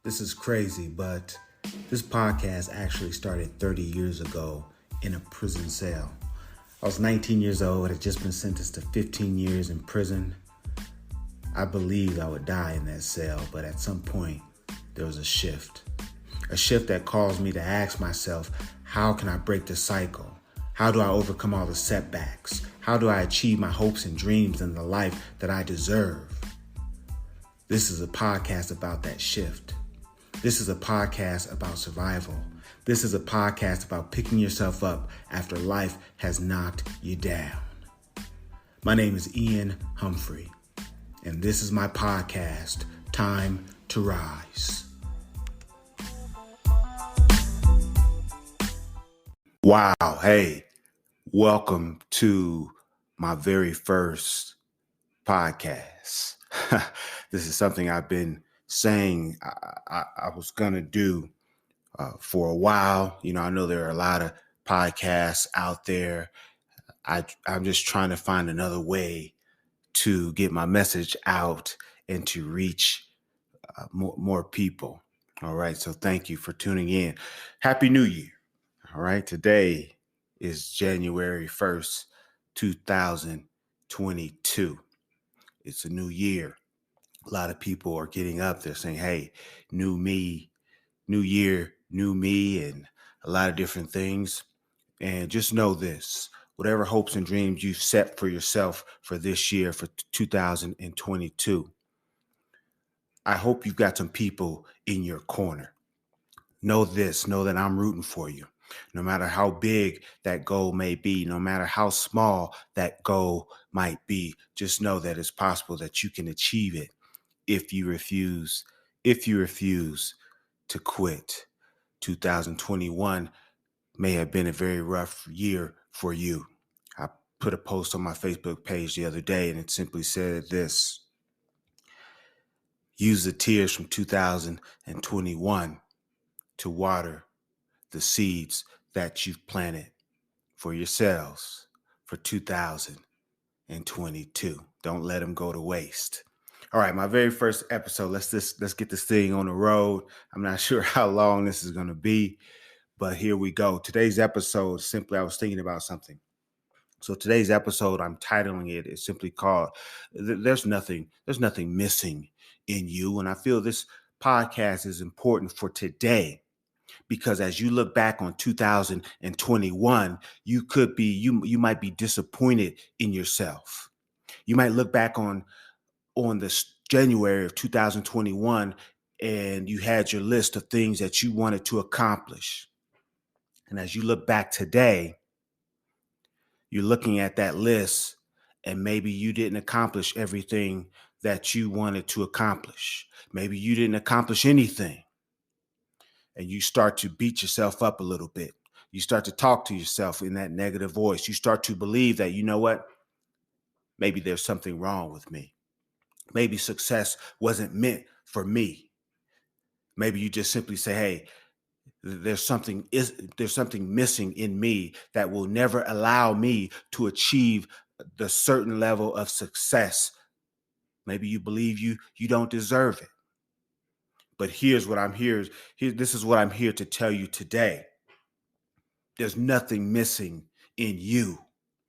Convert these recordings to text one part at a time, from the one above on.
This is crazy, but this podcast actually started 30 years ago in a prison cell. I was 19 years old, had just been sentenced to 15 years in prison. I believed I would die in that cell, but at some point, there was a shift. A shift that caused me to ask myself, how can I break the cycle? How do I overcome all the setbacks? How do I achieve my hopes and dreams and the life that I deserve? This is a podcast about that shift. This is a podcast about survival. This is a podcast about picking yourself up after life has knocked you down. My name is Ian Humphrey, and this is my podcast, Time to Rise. Wow, hey, welcome to my very first podcast. This is something I've been saying I was going to do for a while. You know, I know there are a lot of podcasts out there. I'm just trying to find another way to get my message out and to reach more people. All right. So thank you for tuning in. Happy New Year. All right. Today is January 1st, 2022. It's a new year. A lot of people are getting up there saying, hey, new me, new year, new me, and a lot of different things. And just know this, whatever hopes and dreams you've set for yourself for this year, for 2022, I hope you've got some people in your corner. Know this, know that I'm rooting for you. No matter how big that goal may be, no matter how small that goal might be, just know that it's possible that you can achieve it if you refuse to quit. 2021 may have been a very rough year for you. I put a post on my Facebook page the other day, and it simply said this: use the tears from 2021 to water the seeds that you've planted for yourselves for 2022. Don't let them go to waste. All right, my very first episode. Let's get this thing on the road. I'm not sure how long this is going to be, but here we go. Today's episode, simply, I was thinking about something. So today's episode, I'm titling it, is simply called There's Nothing Missing in You. And I feel this podcast is important for today, because as you look back on 2021, you might be disappointed in yourself. You might look back on this January of 2021, and you had your list of things that you wanted to accomplish. And as you look back today, you're looking at that list, and maybe you didn't accomplish everything that you wanted to accomplish. Maybe you didn't accomplish anything. And you start to beat yourself up a little bit. You start to talk to yourself in that negative voice. You start to believe that, you know what? Maybe there's something wrong with me. Maybe success wasn't meant for me. Maybe you just simply say, hey, there's something missing in me that will never allow me to achieve the certain level of success. Maybe you believe you don't deserve it. But this is what I'm here to tell you today. There's nothing missing in you.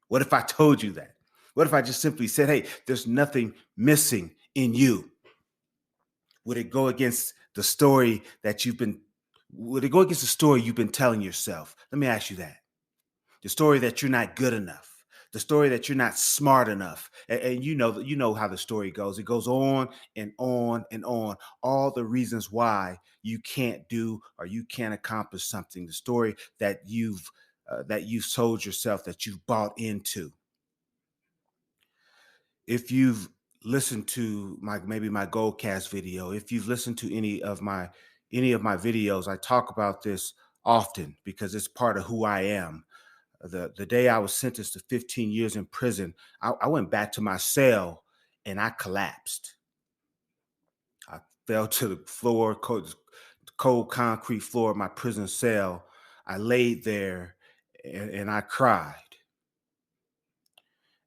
What if I told you that? What if I just simply said, hey, there's nothing missing in you? Would it go against the story you've been telling yourself? Let me ask you that. The story that you're not good enough, the story that you're not smart enough. And you know how the story goes. It goes on and on and on. All the reasons why you can't do or you can't accomplish something. The story that you've sold yourself, that you've bought into. If you've listened to my Goldcast video, if you've listened to any of my videos, I talk about this often because it's part of who I am. The day I was sentenced to 15 years in prison, I went back to my cell and I collapsed. I fell to the floor, cold concrete floor of my prison cell. I laid there and I cried.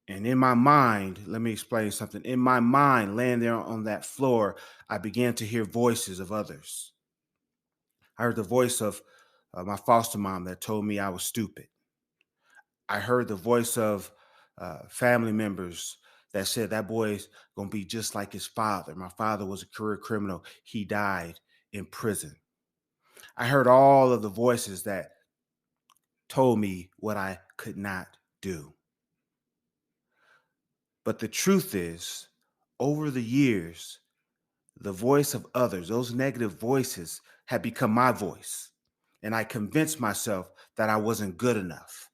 And in my mind, let me explain something. In my mind, laying there on that floor, I began to hear voices of others. I heard the voice of my foster mom that told me I was stupid. I heard the voice of family members that said that boy's gonna be just like his father. My father was a career criminal. He died in prison. I heard all of the voices that told me what I could not do. But the truth is, over the years, the voice of others, those negative voices, had become my voice. And I convinced myself that I wasn't good enough.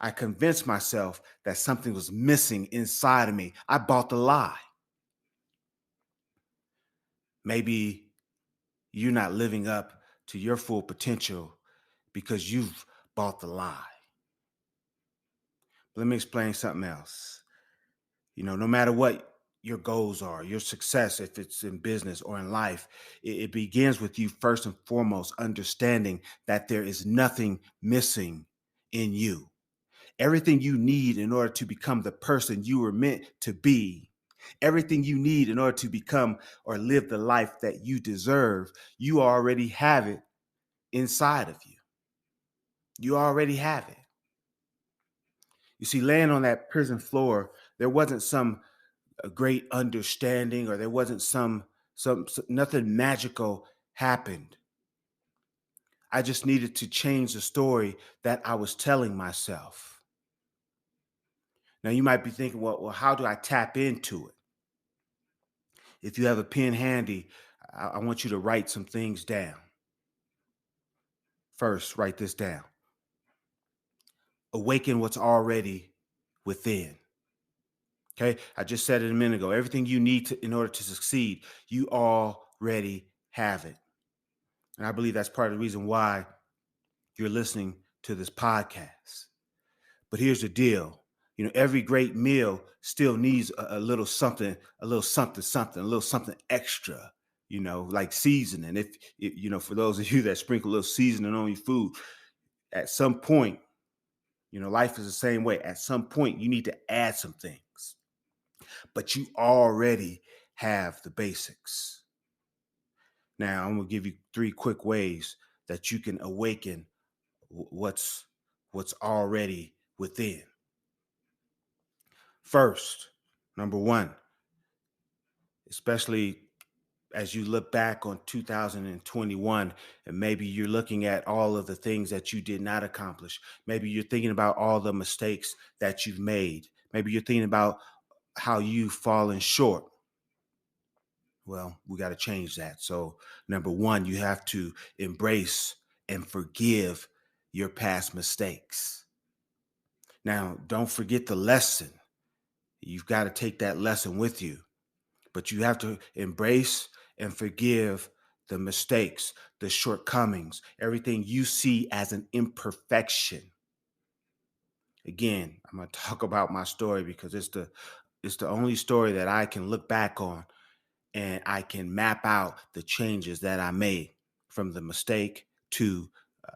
I convinced myself that something was missing inside of me. I bought the lie. Maybe you're not living up to your full potential because you've bought the lie. Let me explain something else. No matter what your goals are, your success, if it's in business or in life, it begins with you first and foremost understanding that there is nothing missing in you. Everything you need in order to become the person you were meant to be, everything you need in order to become or live the life that you deserve, you already have it inside of you. You already have it. You see, laying on that prison floor, there wasn't some a great understanding, or there wasn't some nothing magical happened. I just needed to change the story that I was telling myself. Now you might be thinking, well, how do I tap into it? If you have a pen handy, I want you to write some things down. First, write this down. Awaken what's already within. Okay, I just said it a minute ago. Everything you need in order to succeed, you already have it. And I believe that's part of the reason why you're listening to this podcast. But here's the deal. Every great meal still needs a little something, a little something, a little something extra, like seasoning. If for those of you that sprinkle a little seasoning on your food, at some point, life is the same way. At some point, you need to add some things, but you already have the basics. Now, I'm going to give you 3 quick ways that you can awaken what's already within. First, number 1, especially as you look back on 2021, and maybe you're looking at all of the things that you did not accomplish. Maybe you're thinking about all the mistakes that you've made. Maybe you're thinking about how you've fallen short. Well, we got to change that. So, number 1, you have to embrace and forgive your past mistakes. Now, don't forget the lesson. You've got to take that lesson with you, but you have to embrace and forgive the mistakes, the shortcomings, everything you see as an imperfection. Again, I'm going to talk about my story because it's the only story that I can look back on and I can map out the changes that I made from the mistake to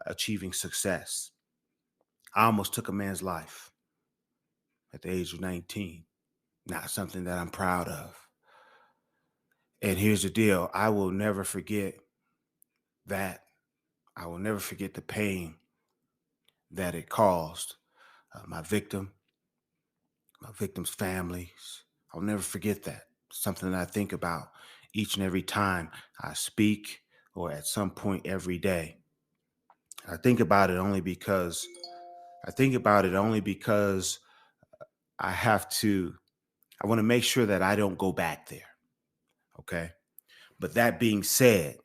achieving success. I almost took a man's life at the age of 19. Not something that I'm proud of. And here's the deal. I will never forget that. I will never forget the pain that it caused my victim's families. I'll never forget that. Something that I think about each and every time I speak or at some point every day. I think about it only because I want to make sure that I don't go back there. Okay. But that being said,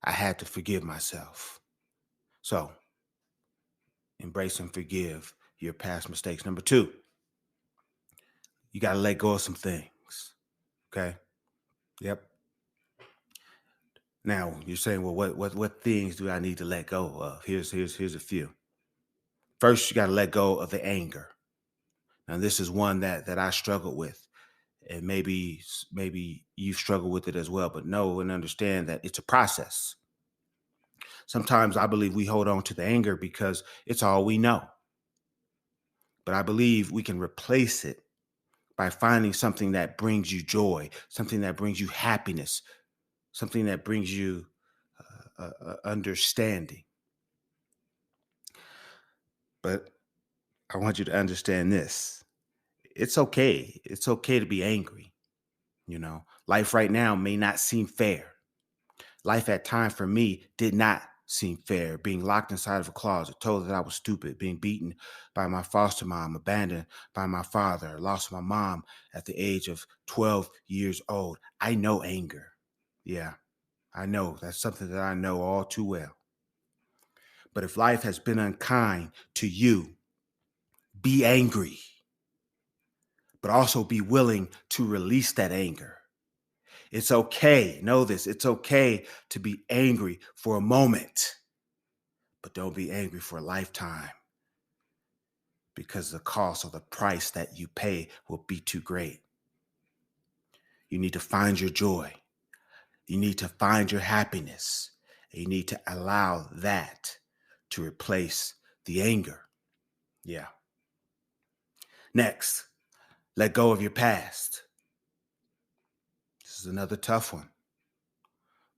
I had to forgive myself. So embrace and forgive your past mistakes. Number 2, you got to let go of some things. Okay. Yep. Now you're saying, well, what things do I need to let go of? Here's a few. First, you got to let go of the anger. Now, this is one that I struggled with, and maybe you've struggled with it as well. But know and understand that it's a process. Sometimes I believe we hold on to the anger because it's all we know. But I believe we can replace it by finding something that brings you joy, something that brings you happiness, something that brings you understanding. But I want you to understand this. It's okay. It's okay to be angry. Life right now may not seem fair. Life at time for me did not seem fair. Being locked inside of a closet, told that I was stupid, being beaten by my foster mom, abandoned by my father, lost my mom at the age of 12 years old. I know anger. Yeah, I know. That's something that I know all too well. But if life has been unkind to you, be angry, but also be willing to release that anger. It's okay. Know this. It's okay to be angry for a moment, but don't be angry for a lifetime, because the cost or the price that you pay will be too great. You need to find your joy. You need to find your happiness. And you need to allow that to replace the anger. Yeah. Next, let go of your past. This is another tough one.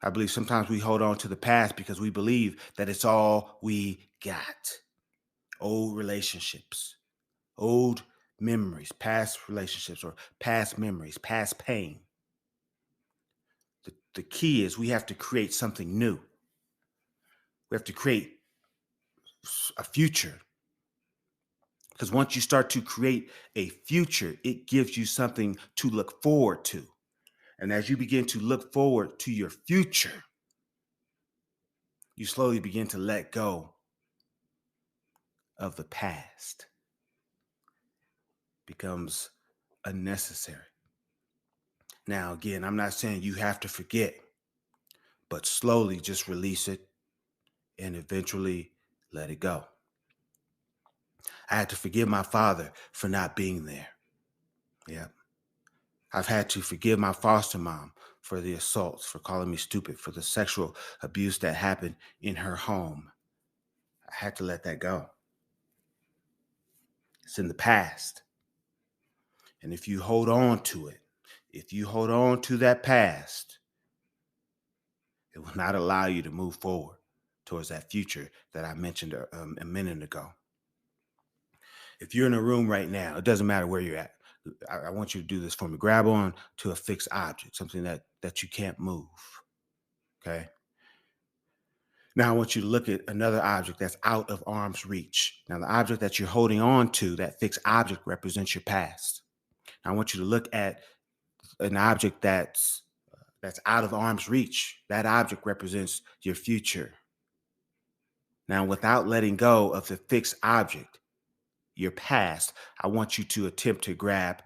I believe sometimes we hold on to the past because we believe that it's all we got. Old relationships, old memories, past relationships, or past memories, past pain. The key is we have to create something new. We have to create a future. Because once you start to create a future, it gives you something to look forward to. And as you begin to look forward to your future, you slowly begin to let go of the past. Becomes unnecessary. Now, again, I'm not saying you have to forget, but slowly just release it and eventually let it go. I had to forgive my father for not being there. Yeah. I've had to forgive my foster mom for the assaults, for calling me stupid, for the sexual abuse that happened in her home. I had to let that go. It's in the past. And if you hold on to it, if you hold on to that past, it will not allow you to move forward towards that future that I mentioned a minute ago. If you're in a room right now, it doesn't matter where you're at. I want you to do this for me. Grab on to a fixed object, something that you can't move. Okay. Now I want you to look at another object that's out of arm's reach. Now the object that you're holding on to, that fixed object, represents your past. Now I want you to look at an object that's out of arm's reach. That object represents your future. Now, without letting go of the fixed object, your past, I want you to attempt to grab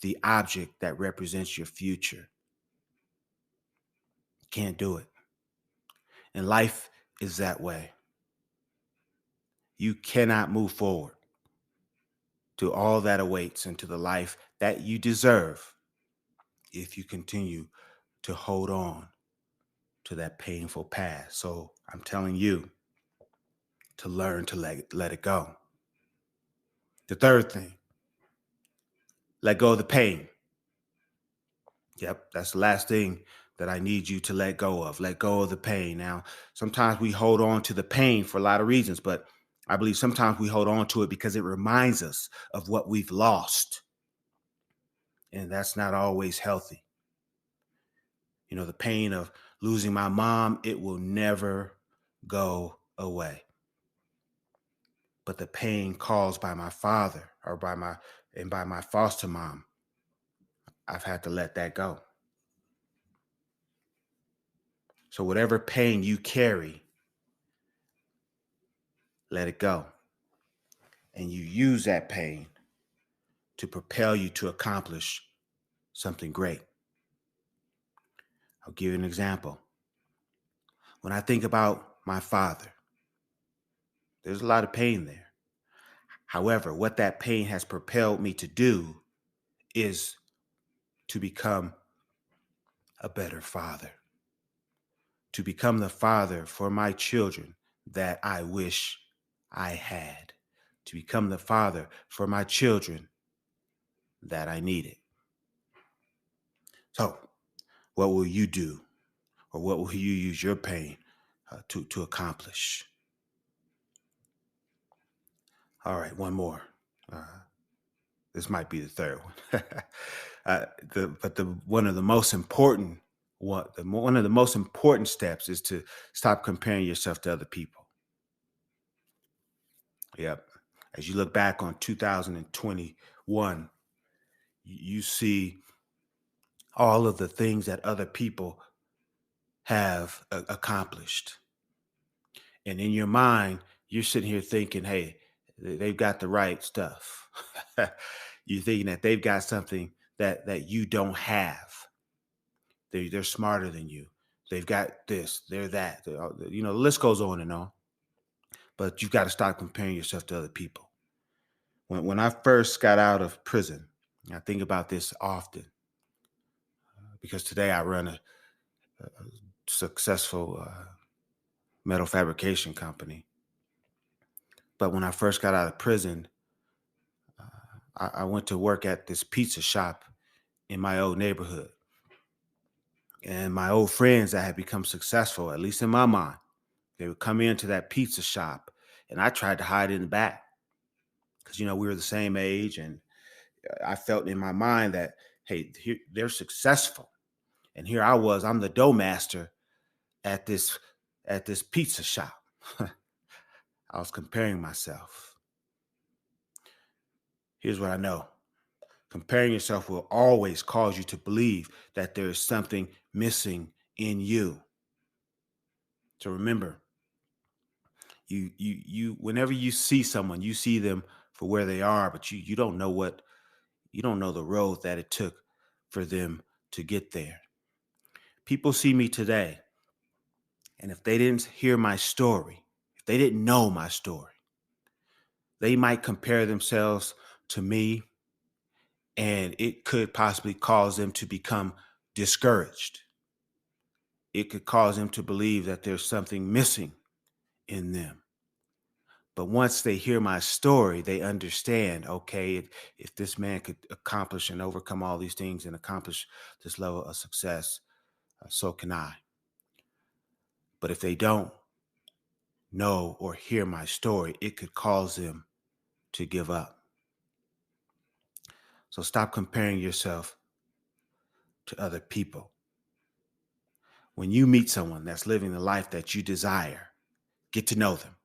the object that represents your future. You can't do it. And life is that way. You cannot move forward to all that awaits and to the life that you deserve if you continue to hold on to that painful past. So I'm telling you to learn to let it go. The third thing, let go of the pain. Yep, that's the last thing that I need you to let go of. Let go of the pain. Now, sometimes we hold on to the pain for a lot of reasons, but I believe sometimes we hold on to it because it reminds us of what we've lost. And that's not always healthy. The pain of losing my mom, it will never go away. But the pain caused by my father or by my foster mom, I've had to let that go. So whatever pain you carry, let it go. And you use that pain to propel you to accomplish something great. I'll give you an example. When I think about my father, there's a lot of pain there. However, what that pain has propelled me to do is to become a better father, to become the father for my children that I wish I had, to become the father for my children that I needed. So, what will you do? Or what will you use your pain to accomplish. All right, one more. This might be the third one. One of the most important steps is to stop comparing yourself to other people. Yep. As you look back on 2021, you see all of the things that other people have accomplished. And in your mind, you're sitting here thinking, hey, they've got the right stuff. You're thinking that they've got something that you don't have. They're smarter than you. They've got this, they're that. The list goes on and on. But you've got to stop comparing yourself to other people. When I first got out of prison, I think about this often because today I run a successful metal fabrication company. But when I first got out of prison, I went to work at this pizza shop in my old neighborhood. And my old friends that had become successful, at least in my mind, they would come into that pizza shop and I tried to hide in the back because, we were the same age. And I felt in my mind that, hey, they're successful. And here I was, I'm the dough master at this pizza shop. I was comparing myself. Here's what I know. Comparing yourself will always cause you to believe that there is something missing in you. So remember, you whenever you see someone, you see them for where they are, but you don't know the road that it took for them to get there. People see me today, and if they didn't hear my story, if they didn't know my story, they might compare themselves to me, and it could possibly cause them to become discouraged. It could cause them to believe that there's something missing in them. But once they hear my story, they understand, okay, if this man could accomplish and overcome all these things and accomplish this level of success, so can I. But if they don't know or hear my story, it could cause them to give up. So stop comparing yourself to other people. When you meet someone that's living the life that you desire, get to know them.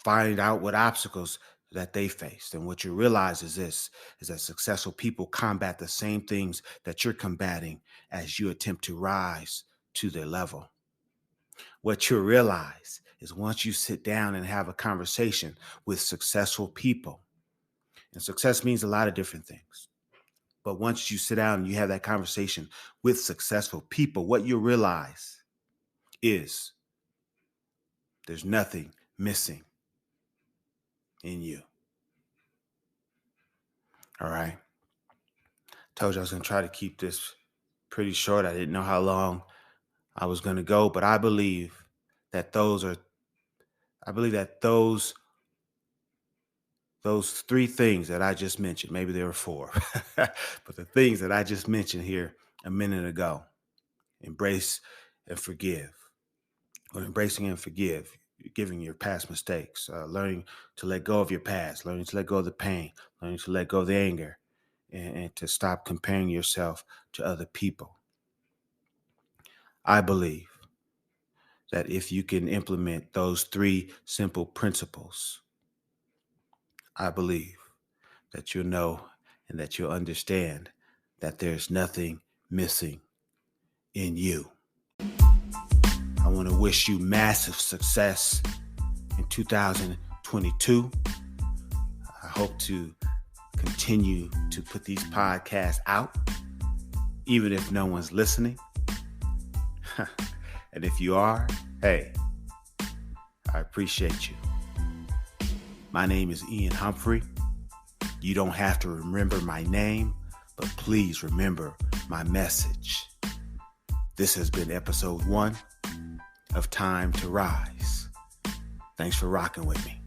Find out what obstacles that they faced. And what you realize is that successful people combat the same things that you're combating as you attempt to rise to their level. What you realize is once you sit down and have a conversation with successful people, and success means a lot of different things. But once you sit down and you have that conversation with successful people, what you realize is there's nothing missing in you. All right. Told you I was going to try to keep this pretty short. I didn't know how long I was going to go, but I believe that those three things that I just mentioned, maybe there were four, but the things that I just mentioned here a minute ago, embrace and forgive, or embracing and forgive, giving your past mistakes, learning to let go of your past, learning to let go of the pain, learning to let go of the anger, and to stop comparing yourself to other people. I believe that if you can implement those three simple principles, I believe that you'll know and that you'll understand that there's nothing missing in you. I want to wish you massive success in 2022. I hope to continue to put these podcasts out, even if no one's listening. And if you are, hey, I appreciate you. My name is Ian Humphrey. You don't have to remember my name, but please remember my message. This has been episode 1 of Time to Rise. Thanks for rocking with me.